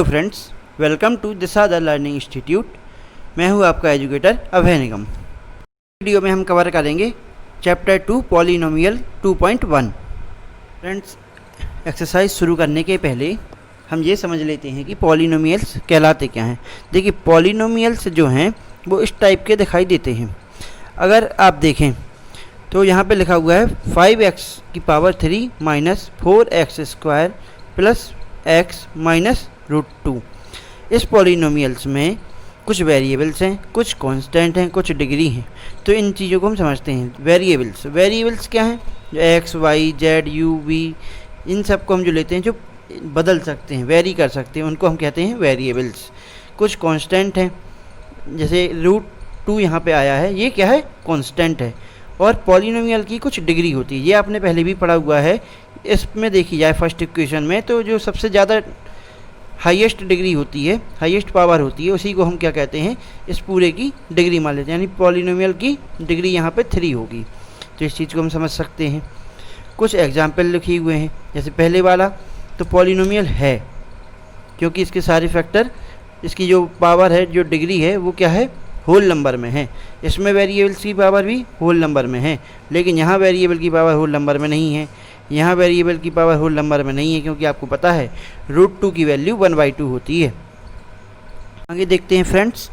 Hello friends, welcome to Disha the learning institute. मैं हूं आपका एजुकेटर अभय निगम। वीडियो में हम कवर करेंगे चैप्टर 2 पॉलिनोमियल 2.1। फ्रेंड्स, एक्सरसाइज शुरू करने के पहले हम ये समझ लेते हैं कि पॉलिनोमियल्स कहलाते क्या हैं। देखिए, पॉलिनोमियल्स जो हैं वो इस टाइप के दिखाई देते हैं। अगर आप देखें तो यहाँ पे लिखा हुआ है 5x की power 3 minus 4x square plus x minus √2। इस पॉलिनोमियल्स में कुछ वेरिएबल्स हैं, कुछ कांस्टेंट हैं, कुछ डिग्री हैं। तो इन चीज़ों को हम समझते हैं। वेरिएबल्स क्या हैं? जो x, y, z, u, v, इन सब को हम जो लेते हैं, जो बदल सकते हैं, वेरी कर सकते हैं, उनको हम कहते हैं वेरिएबल्स। कुछ कांस्टेंट हैं, जैसे √2 यहाँ पे आया है, ये क्या है? कांस्टेंट है। और पॉलिनोमियल की कुछ डिग्री होती है, ये आपने पहले भी पढ़ा हुआ है। इसमें देखी जाए फर्स्ट इक्वेशन में, तो जो सबसे ज़्यादा हाईएस्ट डिग्री होती है, हाईएस्ट पावर होती है, उसी को हम क्या कहते हैं? इस पूरे की डिग्री मान लेते हैं। यानी पॉलिनोमियल की डिग्री यहाँ पे 3 होगी। तो इस चीज़ को हम समझ सकते हैं। कुछ एग्जाम्पल लिखे हुए हैं, जैसे पहले वाला तो पॉलिनोमियल है, क्योंकि इसके सारे फैक्टर, इसकी जो पावर है, जो डिग्री है, वो क्या है? होल नंबर में है। इसमें वेरिएबल्स की पावर भी होल नंबर में है, लेकिन यहाँ वेरिएबल की पावर होल नंबर में नहीं है। यहाँ वेरिएबल की पावर होल नंबर में नहीं है, क्योंकि आपको पता है √2 की वैल्यू 1/2 होती है। आगे देखते हैं फ्रेंड्स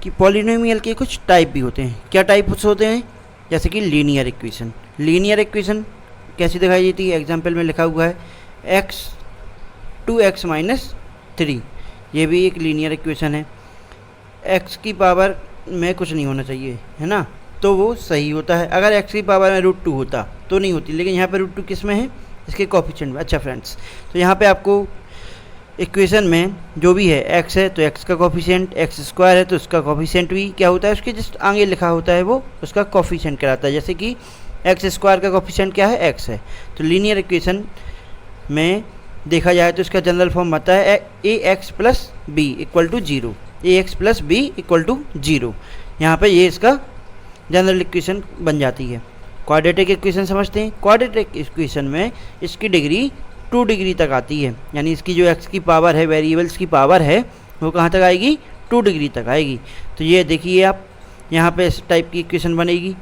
कि पॉलिनोमियल के कुछ टाइप भी होते हैं। क्या टाइप्स होते हैं? जैसे कि लीनियर इक्वेशन। लीनियर इक्वेशन कैसी दिखाई देती है? एग्जाम्पल में लिखा हुआ है x 2x माइनस 3। ये भी एक लीनियर इक्वेशन है। x की पावर में कुछ नहीं होना चाहिए, है ना, तो वो सही होता है। अगर x की पावर में √2 होता तो नहीं होती, लेकिन यहाँ पे √2 किस में है? इसके कोफिशिएंट में। अच्छा फ्रेंड्स, तो यहाँ पे आपको इक्वेशन में जो भी है, x है तो x का कोफिशिएंट, x स्क्वायर है तो उसका कोफिशिएंट भी क्या होता है? उसके जस्ट आगे लिखा होता है, वो उसका कोफिशिएंट कहलाता है। जैसे कि x स्क्वायर का कोफिशिएंट क्या है? x है। तो लीनियर इक्वेशन में देखा जाए तो इसका जनरल फॉर्म आता है ax plus b equal to 0। ax plus b equal to 0। यहाँ पर ये इसका जनरल इक्वेशन बन जाती है। क्वाड्रेटिक इक्वेशन समझते हैं। क्वाड्रेटिक इक्वेशन में इसकी डिग्री 2 डिग्री तक आती है। यानी इसकी जो x की पावर है, वेरिएबल्स की पावर है, वो कहाँ तक आएगी? 2 डिग्री तक आएगी। तो ये देखिए आप, यहाँ पे इस टाइप की इक्वेशन बनेगी।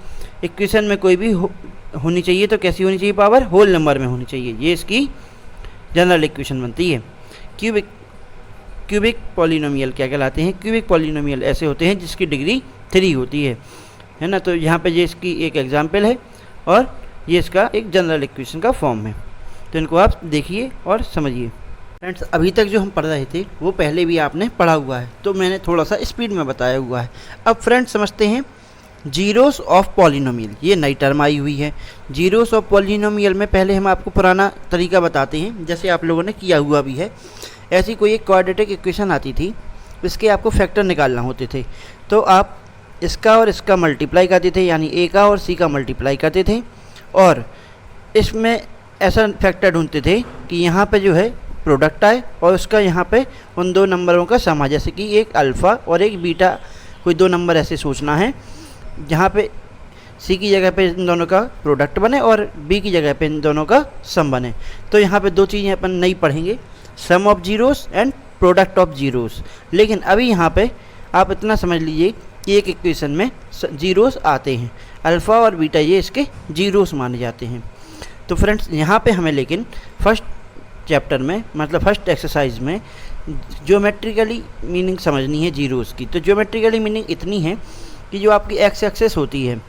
इक्वेशन में कोई भी होनी चाहिए तो कैसी होनी चाहिए? पावर होल नंबर में होनी चाहिए। ये इसकी जनरल इक्वेशन बनती है। क्यूबिक पॉलिनोमियल क्या कहलाते हैं? क्यूबिक पॉलिनोमियल ऐसे होते हैं जिसकी डिग्री 3 होती है ना। तो यहाँ पे ये इसकी एक एग्जांपल है और ये इसका एक जनरल इक्वेशन का फॉर्म है। तो इनको आप देखिए और समझिए। फ्रेंड्स, अभी तक जो हम पढ़ रहे थे वो पहले भी आपने पढ़ा हुआ है, तो मैंने थोड़ा सा स्पीड में बताया हुआ है। अब फ्रेंड्स समझते हैं जीरोस ऑफ पॉलिनोमियल। ये नई टर्म आई हुई है, जीरोस ऑफ पॉलिनोमियल में। पहले हम आपको पुराना तरीका बताते हैं, जैसे आप लोगों ने किया हुआ भी है। ऐसी कोई एक क्वाड्रेटिक इक्वेशन आती थी, इसके आपको फैक्टर निकालना होते थे, तो आप इसका और इसका मल्टीप्लाई करते थे, यानी a का और c का मल्टीप्लाई करते थे, और इसमें ऐसा फैक्टर ढूंढते थे कि यहाँ पे जो है प्रोडक्ट आए और उसका यहाँ पे उन दो नंबरों का सम। जैसे कि एक अल्फ़ा और एक बीटा, कोई दो नंबर ऐसे सोचना है जहाँ पे c की जगह पे इन दोनों का प्रोडक्ट बने और b की जगह पे इन दोनों का सम बने। तो यहाँ पे दो चीज़ें अपन नहीं पढ़ेंगे, sum of zeros and product of zeros. लेकिन अभी यहाँ पे आप इतना समझ लीजिए कि एक इक्वेशन में जीरोस आते हैं, अल्फ़ा और बीटा ये इसके जीरोस माने जाते हैं। तो फ्रेंड्स, यहाँ पे हमें लेकिन फर्स्ट चैप्टर में, मतलब फर्स्ट एक्सरसाइज में, ज्योमेट्रिकली मीनिंग समझनी है जीरोस की। तो ज्योमेट्रिकली मीनिंग इतनी है कि जो आपकी एक्स एक्सिस होती है,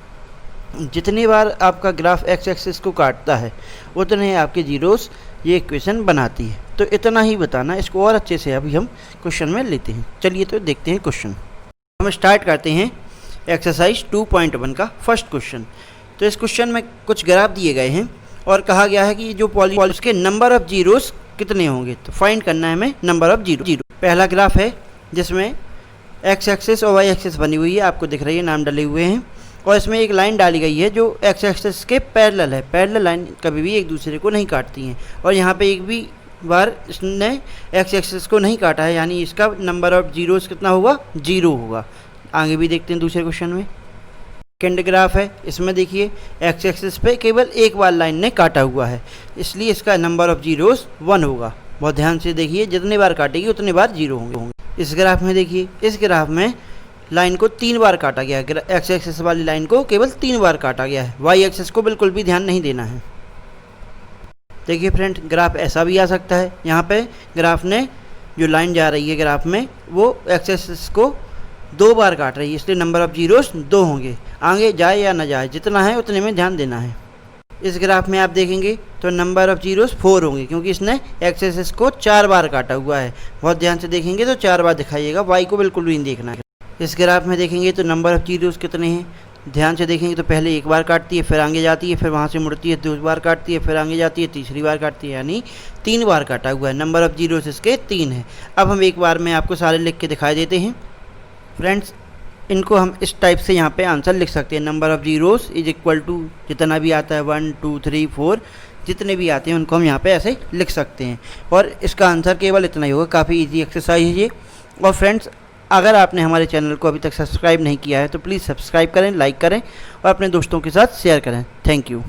जितनी बार आपका ग्राफ एक्स एक्सिस को काटता है उतने आपके जीरोस ये इक्वेशन बनाती है। तो इतना ही बताना, इसको और अच्छे से अभी हम क्वेश्चन में लेते हैं। चलिए तो देखते हैं क्वेश्चन। हम स्टार्ट करते हैं एक्सरसाइज 2.1 का फर्स्ट क्वेश्चन। तो इस क्वेश्चन में कुछ ग्राफ दिए गए हैं और कहा गया है कि जो पॉलिनोमियल के नंबर ऑफ जीरोस कितने होंगे। तो फाइंड करना है हमें नंबर ऑफ जीरो। पहला ग्राफ है जिसमें एक्स एक्सिस और वाई एक्सिस बनी हुई है, आपको दिख रही है, नाम डले हुए हैं, और इसमें एक लाइन डाली गई है जो एक्स एक्सिस के पैरेलल है। पैरेलल लाइन कभी भी एक दूसरे को नहीं काटती हैं, और यहाँ पे एक भी बार इसने एक्स एक्सिस को नहीं काटा है, यानी इसका नंबर ऑफ जीरोस कितना होगा? 0 होगा। आगे भी देखते हैं दूसरे क्वेश्चन में। सेकेंड ग्राफ है, इसमें देखिए एक्स एक्सिस पे केवल एक बार लाइन ने काटा हुआ है, इसलिए इसका नंबर ऑफ जीरोस 1 होगा। बहुत ध्यान से देखिए, जितने बार काटेगी उतने बार 0 होंगे। इस ग्राफ में देखिए, इस ग्राफ में लाइन को 3 बार काटा गया है। एक्स एक्सिस वाली लाइन को केवल 3 बार काटा गया है, वाई एक्सिस को बिल्कुल भी ध्यान नहीं देना है। देखिए फ्रेंड, ग्राफ ऐसा भी आ सकता है। यहाँ पे ग्राफ ने जो लाइन जा रही है ग्राफ में वो एक्स एक्सिस को 2 बार काट रही है, इसलिए नंबर ऑफ जीरोस 2 होंगे। आगे जाए या ना जाए, जितना है उतने में ध्यान देना है। इस ग्राफ में आप देखेंगे तो नंबर ऑफ जीरोस 4 होंगे, क्योंकि इसने एक्स एक्सिस को 4 बार काटा हुआ है। बहुत ध्यान से देखेंगे तो 4 बार दिखाइएगा, वाई को बिल्कुल भी नहीं देखना है। इस ग्राफ में देखेंगे तो नंबर ऑफ जीरोस कितने हैं, ध्यान से देखेंगे तो पहले 1 बार काटती है, फिर आगे जाती है, फिर वहाँ से मुड़ती है, 2 बार काटती है, फिर आगे जाती है, तीसरी बार काटती है, यानी 3 बार काटा हुआ है। नंबर ऑफ जीरोस इसके 3 है। अब हम एक बार में आपको सारे लिख के दिखाई देते हैं। फ्रेंड्स, इनको हम इस टाइप से यहाँ पे आंसर लिख सकते हैं। Number of zeros is equal to जितना भी आता है 1 2 3 4 जितने भी आते हैं उनको हम यहाँ पे ऐसे लिख सकते हैं, और इसका आंसर केवल इतना ही होगा। काफ़ी इजी एक्सरसाइज है ये। और फ्रेंड्स, अगर आपने हमारे चैनल को अभी तक सब्सक्राइब नहीं किया है तो प्लीज़ सब्सक्राइब करें, लाइक करें और अपने दोस्तों के साथ शेयर करें। Thank you.